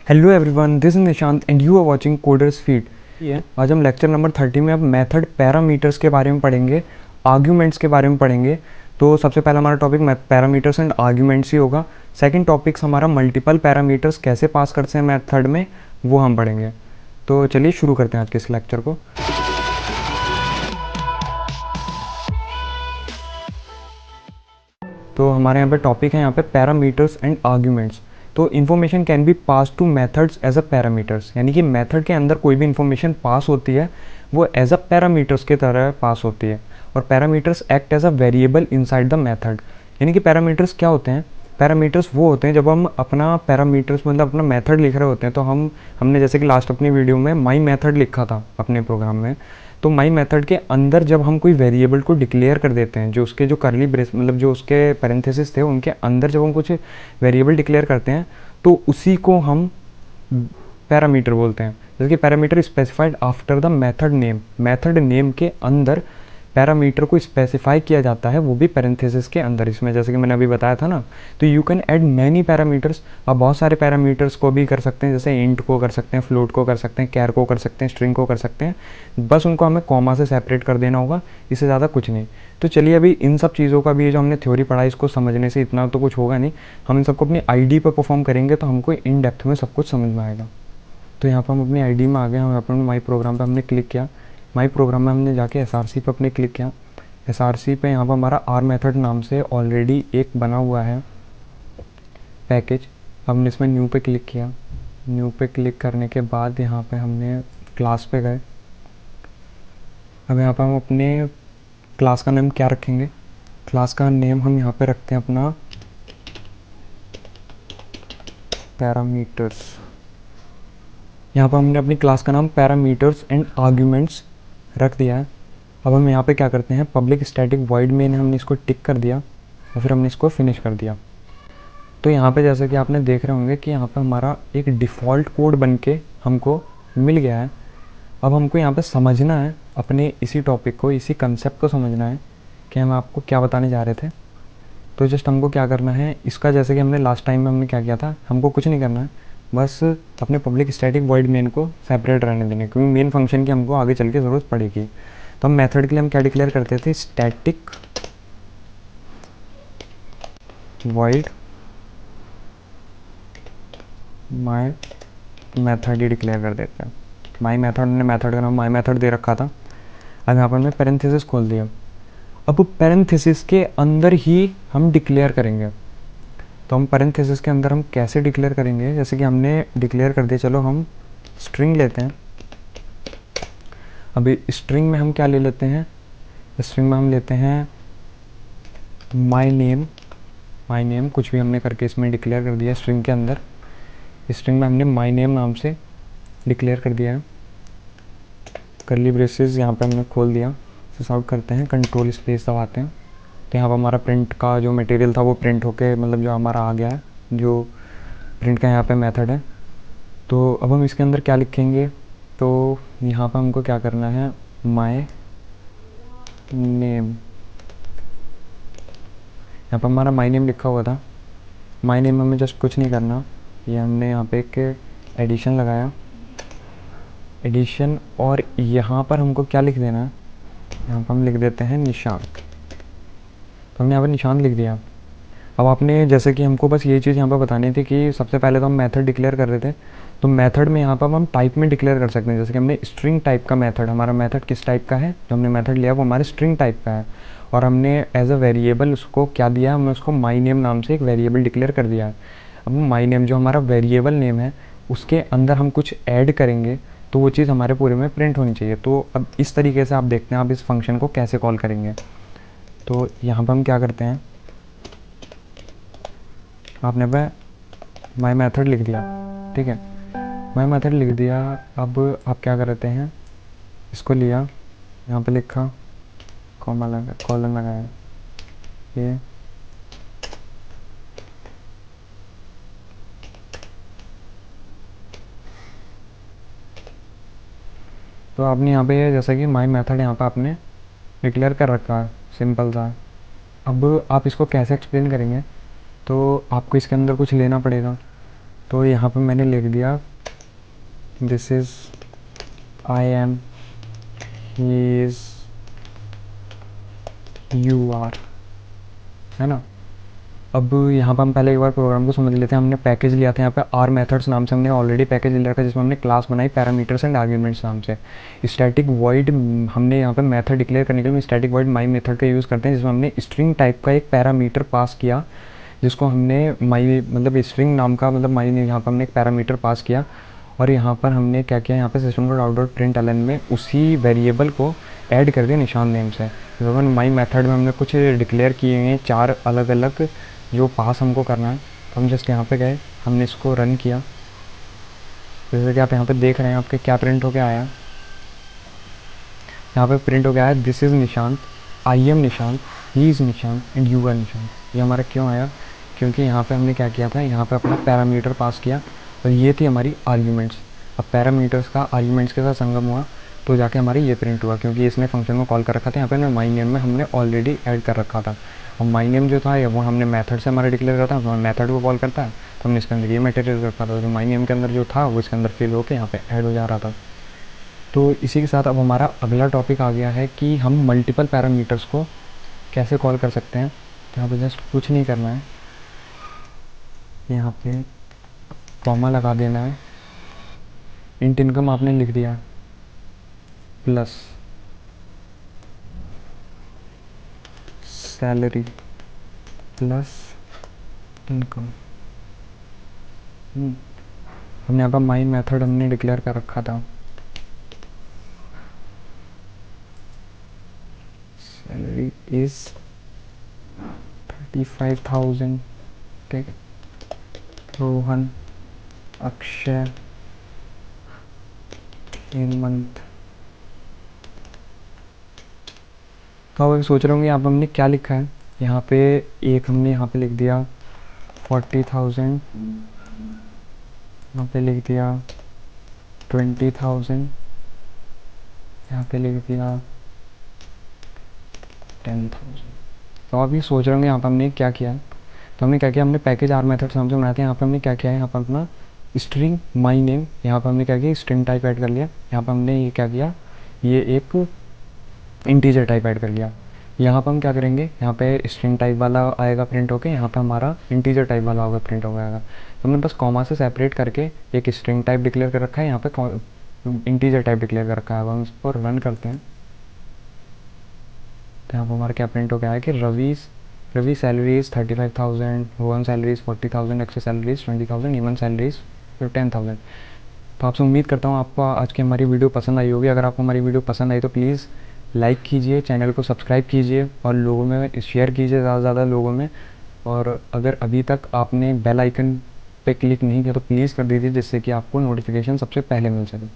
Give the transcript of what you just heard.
Hello everyone, this is Nishant and you are watching coders feed. ये आज हम lecture number 30 में अब मेथड पैरामीटर्स के बारे में पढ़ेंगे, आर्ग्यूमेंट्स के बारे में पढ़ेंगे। तो सबसे पहला हमारा टॉपिक पैरामीटर्स एंड आर्ग्यूमेंट्स ही होगा। सेकंड टॉपिक्स हमारा मल्टीपल पैरामीटर्स कैसे पास करते हैं मेथड में, वो हम पढ़ेंगे। तो चलिए शुरू करते हैं आज के इस लेक्चर को। तो हमारे यहाँ पे टॉपिक है यहाँ पे पैरामीटर्स एंड आर्ग्यूमेंट्स। तो information can be pass to methods as a parameters, यानी कि मेथड के अंदर कोई भी इन्फॉर्मेशन पास होती है वो एज अ पैरामीटर्स की तरह पास होती है। और parameters act as a variable inside the method. यानी कि पैरामीटर्स क्या होते हैं? पैरामीटर्स वो होते हैं जब हम अपना पैरामीटर्स मतलब अपना मेथड लिख रहे होते हैं, तो हमने जैसे कि लास्ट अपनी वीडियो में माई मेथड लिखा था अपने प्रोग्राम में। तो माई मेथड के अंदर जब हम कोई वेरिएबल को डिक्लेयर कर देते हैं, जो उसके जो करली ब्रेस मतलब जो उसके पैरेंथेसिस थे उनके अंदर जब हम कुछ वेरिएबल डिक्लेयर करते हैं तो उसी को हम पैरामीटर बोलते हैं। जैसे कि parameter specified after the method name, method name के अंदर पैरामीटर को स्पेसिफाई किया जाता है, वो भी पैरेंथेसिस के अंदर। इसमें जैसे कि मैंने अभी बताया था ना, तो you can add many parameters. आप बहुत सारे पैरामीटर्स को भी कर सकते हैं, जैसे इंट को कर सकते हैं, फ्लोट को कर सकते हैं, कैर को कर सकते हैं, स्ट्रिंग को कर सकते हैं। बस उनको हमें कॉमा से सेपरेट कर देना होगा, इससे ज़्यादा कुछ नहीं। तो चलिए अभी इन सब चीज़ों का भी जो हमने थ्योरी पढ़ा, इसको समझने से इतना तो कुछ होगा नहीं। हम इन सबको अपनी आईडी पर परफॉर्म करेंगे तो हमको इन डेप्थ में सब कुछ समझ में आएगा। तो यहाँ पर हम अपनी आईडी में आ गए, हम अपने माई प्रोग्राम पे हमने क्लिक किया। माई प्रोग्राम में हमने जाके एसआरसी पे अपने क्लिक किया। एसआरसी पे यहाँ पर हमारा आर मेथड नाम से ऑलरेडी एक बना हुआ है पैकेज। हमने इसमें न्यू पे क्लिक किया। न्यू पे क्लिक करने के बाद यहाँ पे हमने क्लास पे गए। अब यहाँ पर हम अपने क्लास का नेम क्या रखेंगे? क्लास का नेम हम यहाँ पे रखते हैं अपना पैरामीटर्स। यहाँ पर हमने अपनी क्लास का नाम पैरामीटर्स एंड आर्ग्यूमेंट्स रख दिया है। अब हम यहाँ पे क्या करते हैं, पब्लिक स्टैटिक वॉइड मेन हमने इसको टिक कर दिया और फिर हमने इसको फिनिश कर दिया। तो यहाँ पे जैसे कि आपने देख रहे होंगे कि यहाँ पे हमारा एक डिफ़ॉल्ट कोड बन के हमको मिल गया है। अब हमको यहाँ पे समझना है अपने इसी टॉपिक को, इसी कंसेप्ट को समझना है कि हम आपको क्या बताने जा रहे थे। तो जस्ट हमको क्या करना है, इसका जैसे कि हमने लास्ट टाइम में हमने क्या किया था, हमको कुछ नहीं करना है, बस अपने पब्लिक स्टैटिक वॉइड मेन को सेपरेट रहने देने, क्योंकि मेन फंक्शन की हमको आगे चल के ज़रूरत पड़ेगी। तो हम मेथड के लिए हम क्या डिक्लेयर करते थे, static void my method he declare कर देते हैं। माई मेथड ने मेथड का नाम माई मेथड दे रखा था। अब यहाँ पर हमने पैरेंथेसिस खोल दिया। अब पैरेंथेसिस के अंदर ही हम डिक्लेयर करेंगे। तो हम पैरेंथेसिस के अंदर हम कैसे डिक्लेयर करेंगे, जैसे कि हमने डिक्लेयर कर दिया, चलो हम स्ट्रिंग लेते हैं। अभी स्ट्रिंग में हम क्या ले लेते हैं, स्ट्रिंग में हम लेते हैं माई नेम। माई नेम कुछ भी हमने करके इसमें डिक्लेयर कर दिया स्ट्रिंग के अंदर। स्ट्रिंग में हमने माई नेम नाम से डिक्लेयर कर दिया है। कर्ली ब्रेसेस यहाँ पे हमने खोल दिया। सिस आउट करते हैं, कंट्रोल स्पेस दबाते हैं, तो यहाँ पर हमारा प्रिंट का जो मटेरियल था वो प्रिंट होके मतलब जो हमारा आ गया है, जो प्रिंट का यहाँ पे मेथड है। तो अब हम इसके अंदर क्या लिखेंगे, तो यहाँ पर हमको क्या करना है, माई नेम। यहाँ पर हमारा माई नेम लिखा हुआ था। माई नेम में हमें जस्ट कुछ नहीं करना, ये हमने यहाँ पे एक एडिशन लगाया, एडिशन, और यहाँ पर हमको क्या लिख देना है, यहाँ पर हम लिख देते हैं निशांत। तो हमने यहाँ पर निशांत लिख दिया। अब आपने जैसे कि हमको बस ये चीज़ यहाँ पर बतानी थी कि सबसे पहले तो हम मेथड डिक्लेयर कर रहे थे, तो मेथड में यहाँ पर हम टाइप में डिक्लेयर कर सकते हैं। जैसे कि हमने स्ट्रिंग टाइप का मेथड, हमारा मेथड किस टाइप का है, जो हमने मेथड लिया वो हमारे स्ट्रिंग टाइप का है, और हमने एज अ वेरिएबल उसको क्या दिया, हमने उसको माई नेम नाम से एक वेरिएबल डिक्लेयर कर दिया है। अब माई नेम जो हमारा वेरिएबल नेम है उसके अंदर हम कुछ ऐड करेंगे तो वो चीज़ हमारे पूरे में प्रिंट होनी चाहिए। तो अब इस तरीके से आप देखते हैं आप इस फंक्शन को कैसे कॉल करेंगे। तो यहाँ पर हम क्या करते हैं, आपने पे माई मेथड लिख दिया, ठीक है, माई मेथड लिख दिया। अब आप क्या करते हैं, इसको लिया, यहाँ पे लिखा, कॉमा लगा, कॉलन लगाया, ये तो आपने यहाँ पे जैसा कि माई मेथड यहाँ पे आपने डिक्लेयर कर रखा है, सिंपल सा। अब आप इसको कैसे एक्सप्लेन करेंगे, तो आपको इसके अंदर कुछ लेना पड़ेगा। तो यहाँ पे मैंने लिख दिया this is I am, he is, you are, है ना। अब यहाँ पर हम पहले एक बार प्रोग्राम को समझ लेते हैं। हमने पैकेज लिया था यहाँ पे आर मेथड्स नाम से, हमने ऑलरेडी पैकेज ले रखा है जिसमें हमने क्लास बनाई पैरामीटर्स एंड आर्ग्यूमेंट्स नाम से। स्टैटिक वॉइड हमने यहाँ पे मेथड डिक्लेयर करने के लिए स्टैटिक वॉइड माई मेथड का यूज़ करते हैं, जिसमें हमने स्ट्रिंग टाइप का एक पैरामीटर पास किया, जिसको हमने माई मतलब स्ट्रिंग नाम का मतलब माई यहाँ पर हमने एक पैरामीटर पास किया। और यहाँ पर हमने क्या किया, यहाँ पे system dot out dot print ln में उसी वेरिएबल को ऐड कर दिया निशान नेम से। तो माई मेथड में हमने कुछ डिक्लेयर किए हैं 4 अलग अलग जो पास हमको करना है। तो हम जस्ट यहाँ पे गए, हमने इसको रन किया, जैसे कि आप यहाँ पे देख रहे हैं आपके क्या प्रिंट हो के आया। यहाँ पे प्रिंट हो गया है this is Nishant, I am Nishant, he is Nishant and you are Nishant. ये हमारा क्यों आया, क्योंकि यहाँ पे हमने क्या किया था, यहाँ पे अपना पैरामीटर पास किया और ये थी हमारी आर्ग्यूमेंट्स। अब पैरामीटर्स का आर्ग्यूमेंट्स के साथ संगम हुआ तो जाके हमारी ये प्रिंट हुआ, क्योंकि इसने फंक्शन को कॉल कर रखा था। यहाँ पे माई नेम में हमने ऑलरेडी ऐड कर रखा था, और माई नेम जो था वो हमने मेथड से हमारा डिक्लेयर करता है, तो मेथड को कॉल करता है, तो हमने इसके अंदर ये मटेरियल रखा था, तो माई नेम के अंदर जो था वो इसके अंदर फिल होकर यहाँ पे ऐड हो जा रहा था। तो इसी के साथ अब हमारा अगला टॉपिक आ गया है कि हम मल्टीपल पैरामीटर्स को कैसे कॉल कर सकते हैं। तो यहाँ पे जस्ट कुछ नहीं करना है, यहाँ पे कॉमा लगा देना है, इंट इनकम आपने लिख दिया प्लस सैलरी प्लस इनकम। हमने यहाँ पर माई मेथड हमने डिक्लेयर कर रखा था, सैलरी इज 35,000, ठीक है। रोहन, अक्षय, हेमंत। तो आप अभी सोच रहे होंगे यहाँ पे हमने क्या लिखा है। यहाँ पे एक हमने यहाँ पे लिख दिया 40,000, यहाँ पे लिख दिया 20,000, यहाँ पे लिख दिया 10,000। तो आप ये सोच रहे होंगे यहाँ पर हमने क्या किया है। तो हमने क्या किया, हमने पैकेज आर मेथड समझ बनाते हैं। यहाँ पर हमने क्या किया है, यहाँ पर अपना स्ट्रिंग माई नेम, यहाँ पर हमने क्या किया स्ट्रिंग टाइप ऐड कर लिया। यहाँ पर हमने ये क्या किया, ये एक इंटीजर टाइप ऐड कर लिया। यहाँ पर हम क्या करेंगे, यहाँ पे स्ट्रिंग टाइप वाला आएगा प्रिंट होके, यहाँ पे हमारा इंटीजर टाइप वाला होगा प्रिंट हो जाएगा। तो हमने बस कॉमा से सेपरेट करके एक स्ट्रिंग टाइप डिक्लेयर कर रखा है, यहाँ पे इंटीजर टाइप डिक्लेयर कर रखा है। अब हम इसको रन करते हैं, तो यहाँ पर हमारा क्या प्रिंट हो गया है कि Ravi salary is 35,000, Rohan salary is 40,000, Akshay salary is 20,000, Hemant salary is 10,000। तो आपसे उम्मीद करता हूँ आपको आज की हमारी वीडियो पसंद आई होगी। अगर आपको हमारी वीडियो पसंद आई तो प्लीज़ लाइक कीजिए, चैनल को सब्सक्राइब कीजिए और लोगों में शेयर कीजिए ज़्यादा से ज़्यादा लोगों में। और अगर अभी तक आपने बेल आइकन पे क्लिक नहीं किया तो प्लीज़ कर दीजिए, जिससे कि आपको नोटिफिकेशन सबसे पहले मिल सके।